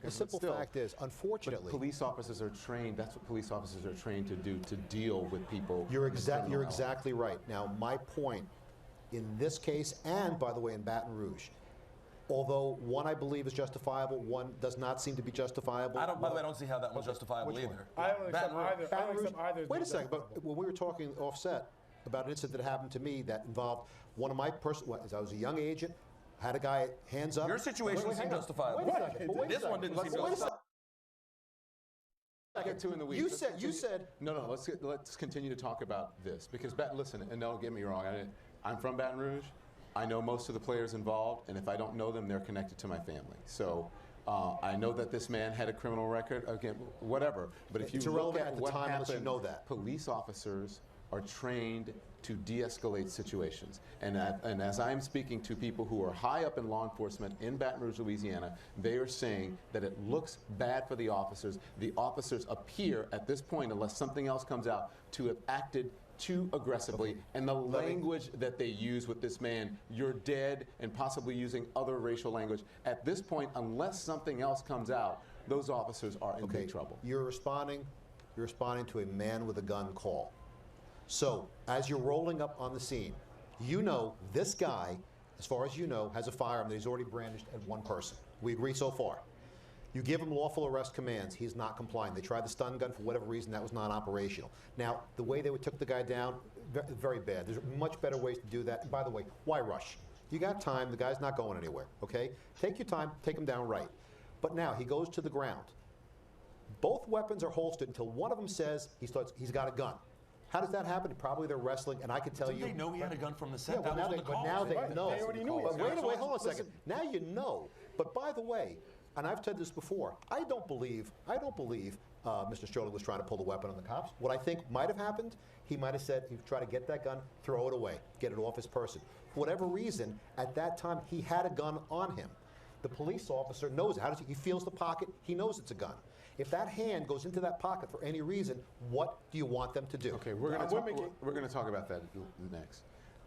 The simple fact is, unfortunately, police officers are trained. That's what police officers are trained to do, to deal with people. You're exactly right. Now, my point in this case, and by the way, in Baton Rouge, although one I believe is justifiable, one does not seem to be justifiable. By the way, I don't see how that one's justifiable either. I don't accept either. I don't accept either. Wait a second, but when we were talking offset about an incident that happened to me that involved one of my I was a young agent, had a guy hands up. Your situation seemed justifiable. Wait a second. This one didn't seem justifiable. Get to in the week. You said. No. Let's continue to talk about this because listen, and don't get me wrong. I'm from Baton Rouge. I know most of the players involved, and if I don't know them, they're connected to my family. So I know that this man had a criminal record. Again, whatever. But if you look at what happened, you know that police officers are trained to de-escalate situations. And as I'm speaking to people who are high up in law enforcement in Baton Rouge, Louisiana, they are saying that it looks bad for the officers. The officers appear at this point, unless something else comes out, to have acted too aggressively. And the language that they use with this man, you're dead, and possibly using other racial language. At this point, unless something else comes out, those officers are in big trouble. You're responding to a man with a gun call. So, as you're rolling up on the scene, you know this guy, as far as you know, has a firearm that he's already brandished at one person. We agree so far. You give him lawful arrest commands. He's not complying. They tried the stun gun for whatever reason. That was not operational. Now, the way they took the guy down, very bad. There's much better ways to do that. And by the way, why rush? You got time. The guy's not going anywhere, okay? Take your time. Take him down right. But now, he goes to the ground. Both weapons are holstered until one of them says he's got a gun. How does that happen? Probably they're wrestling, and I can tell you. Didn't they know he had a gun from the set? Yeah, but now they know. They already knew. But wait, hold on a second. Now you know. But by the way, and I've said this before, I don't believe Mr. Sterling was trying to pull the weapon on the cops. What I think might have happened, he might have said he'd try to get that gun, throw it away, get it off his person. For whatever reason, at that time, he had a gun on him. The police officer knows it. He feels the pocket. He knows it's a gun. If that hand goes into that pocket for any reason, what do you want them to do? Okay, we're going to talk about that next.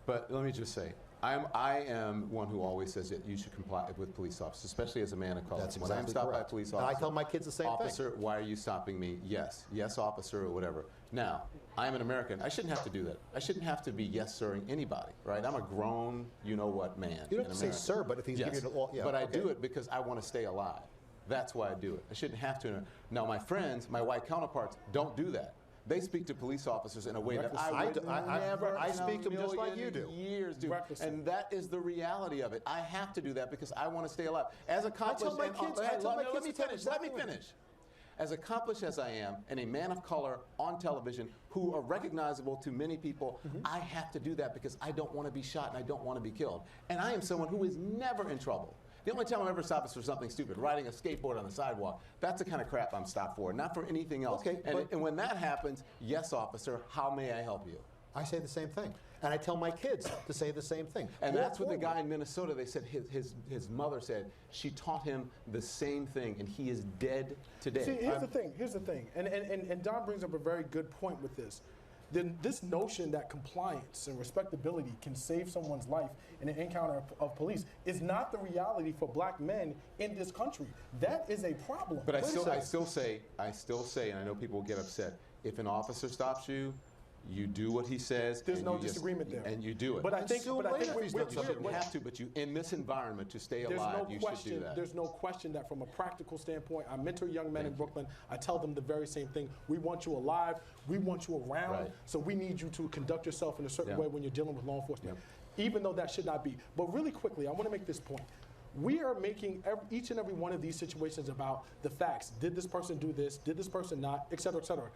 But let me just say, I am one who always says that you should comply with police officers, especially as a man of color. That's when I'm stopped by a police officer, and I tell my kids the same thing. Officer, why are you stopping me? Yes, officer, or whatever. Now, I'm an American. I shouldn't have to do that. I shouldn't have to be yes sirring anybody, right? I'm a grown, you know what man. You don't have to say sir, but if he's giving you the law, yeah. But I do it because I want to stay alive. That's why I do it. I shouldn't have to. Now, my friends, my white counterparts, don't do that. They speak to police officers in a way that I would never. I speak to them just like you do. Years do, and that is the reality of it. I have to do that because I want to stay alive. As accomplished, let me finish. As accomplished as I am, and a man of color on television who are recognizable to many people, I have to do that because I don't want to be shot and I don't want to be killed. And I am someone who is never in trouble. The only time I'm ever stopped is for something stupid, riding a skateboard on the sidewalk. That's the kind of crap I'm stopped for, not for anything else. Okay, and when that happens, yes, officer, how may I help you? I say the same thing. And I tell my kids to say the same thing. And that's what the guy in Minnesota, they said his mother said, she taught him the same thing, and he is dead today. See, here's the thing. And Don brings up a very good point with this. Then this notion that compliance and respectability can save someone's life in an encounter of police is not the reality for black men in this country. That is a problem. But I still say, and I know people will get upset, if an officer stops you, you do what he says. There's no disagreement there. And you do it. But I think you shouldn't have to, but in this environment, to stay alive, you should do that. There's no question that from a practical standpoint, I mentor young men in Brooklyn. I tell them the very same thing. We want you alive. We want you around. Right. So we need you to conduct yourself in a certain way when you're dealing with law enforcement, even though that should not be. But really quickly, I want to make this point. We are making each and every one of these situations about the facts. Did this person do this? Did this person not? Et cetera, et cetera.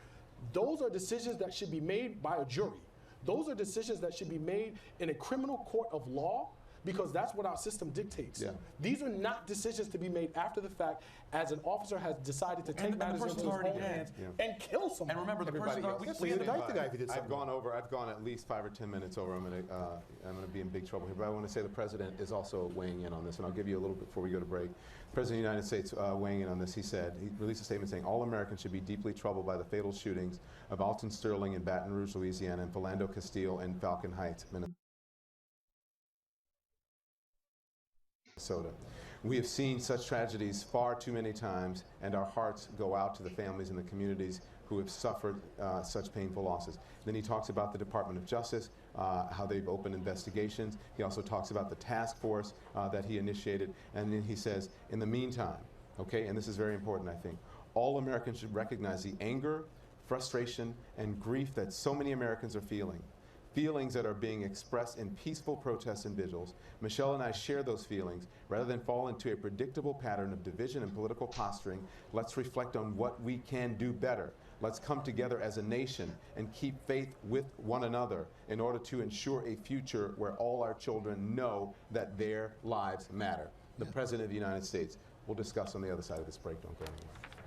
Those are decisions that should be made by a jury. Those are decisions that should be made in a criminal court of law because that's what our system dictates. These are not decisions to be made after the fact as an officer has decided to take matters into his own hands and kill someone. And remember, the person I've gone at least 5 or 10 minutes over. I'm going to be in big trouble here. But I want to say the president is also weighing in on this, and I'll give you a little bit before we go to break. The President of the United States weighing in on this. He released a statement saying all Americans should be deeply troubled by the fatal shootings of Alton Sterling in Baton Rouge, Louisiana, and Philando Castile in Falcon Heights, Minnesota. We have seen such tragedies far too many times, and our hearts go out to the families and the communities who have suffered such painful losses. Then he talks about the Department of Justice, how they've opened investigations. He also talks about the task force that he initiated, and then he says, in the meantime, okay, and this is very important, I think, all Americans should recognize the anger, frustration, and grief that so many Americans are feeling. Feelings that are being expressed in peaceful protests and vigils. Michelle and I share those feelings. Rather than fall into a predictable pattern of division and political posturing, let's reflect on what we can do better. Let's come together as a nation and keep faith with one another in order to ensure a future where all our children know that their lives matter. The President of the United States. We'll discuss on the other side of this break. Don't go anywhere.